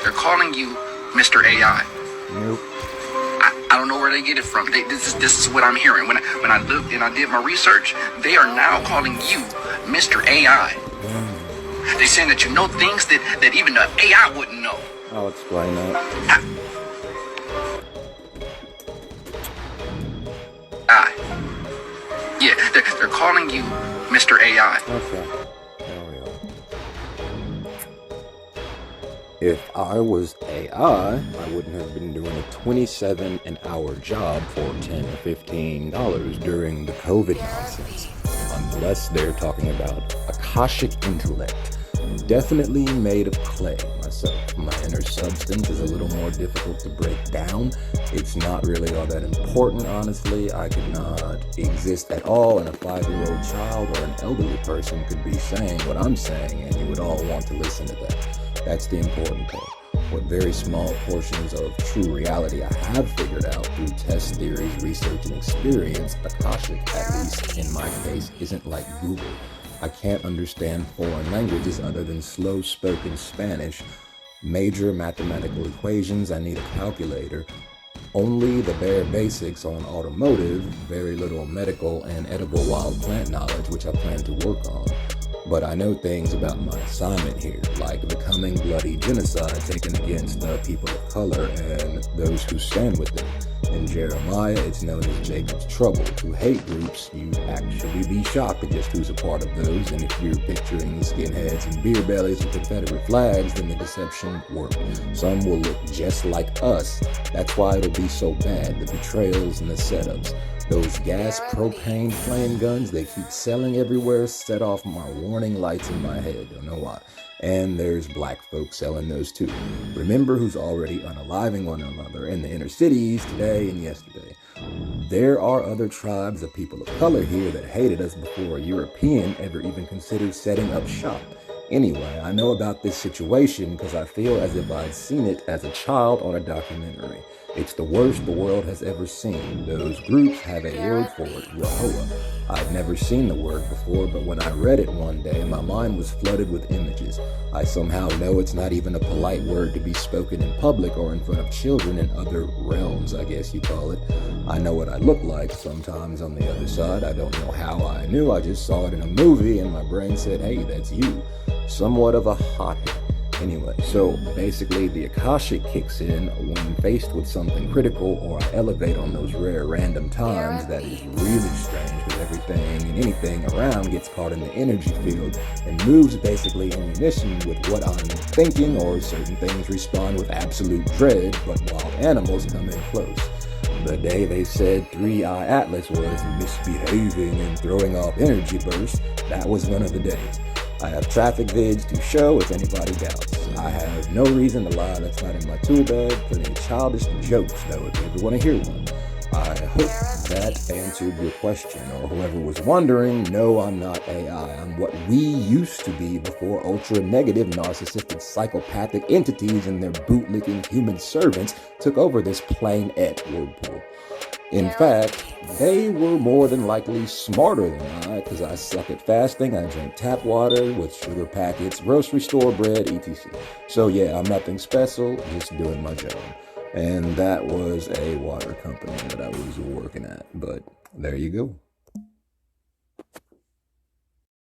They're calling you Mr. AI. Nope. I don't know where they get it from. This is what I'm hearing. When I looked and I did my research, they are now calling you Mr. AI. They're saying that you know things that even the AI wouldn't know. I'll explain that. Yeah, they're calling you Mr. AI. Okay. There we are. If I was AI, I wouldn't have been doing a 27 an hour job for $10 or $15 during the COVID nonsense. Unless they're talking about Akashic intellect. Definitely made of clay myself. My inner substance is a little more difficult to break down. It's not really all that important, honestly. I could not exist at all, and a 5-year-old child or an elderly person could be saying what I'm saying, and you would all want to listen to that. That's the important part. What very small portions of true reality I have figured out through test theories, research, and experience, Akashic, at least in my case, isn't like Google. I can't understand foreign languages other than slow-spoken Spanish. Major mathematical equations, I need a calculator. Only the bare basics on automotive, very little medical and edible wild plant knowledge, which I plan to work on. But I know things about my assignment here, like the coming bloody genocide taken against the people of color and those who stand with them. In Jeremiah, it's known as Jacob's trouble. To hate groups, you'd actually be shocked at just who's a part of those, and if you're picturing skinheads and beer bellies with Confederate flags, then the deception worked. Some will look just like us. That's why it'll be so bad, the betrayals and the setups. Those gas propane flame guns they keep selling everywhere set off my warning lights in my head. Don't know why. And there's black folks selling those too. Remember who's already unaliving one another in the inner cities today and yesterday. There are other tribes of people of color here that hated us before a European ever even considered setting up shop. Anyway, I know about this situation because I feel as if I'd seen it as a child on a documentary. It's the worst the world has ever seen. Those groups have a word for it, Yahuwah. I'd never seen the word before, but when I read it one day, my mind was flooded with images. I somehow know it's not even a polite word to be spoken in public or in front of children in other realms, I guess you call it. I know what I look like sometimes on the other side. I don't know how I knew. I just saw it in a movie and my brain said, hey, that's you. Somewhat of a hothead. Anyway, so basically the Akashic kicks in when faced with something critical, or I elevate on those rare random times that is really strange because everything and anything around gets caught in the energy field and moves basically in unison with what I'm thinking, or certain things respond with absolute dread, but wild animals come in close. The day they said 3-Eye Atlas was misbehaving and throwing off energy bursts, that was one of the days. I have traffic vids to show if anybody doubts. I have no reason to lie, that's not in my tool bag. Plenty of childish jokes, though, if you ever want to hear one. I hope that answered your question, or whoever was wondering, no, I'm not AI. I'm what we used to be before ultra-negative, narcissistic, psychopathic entities and their bootlicking human servants took over this planet whirlpool. In fact, they were more than likely smarter than I, because I suck at fasting, I drink tap water with sugar packets, grocery store bread, etc. So yeah, I'm nothing special, just doing my job. And that was a water company that I was working at, but there you go.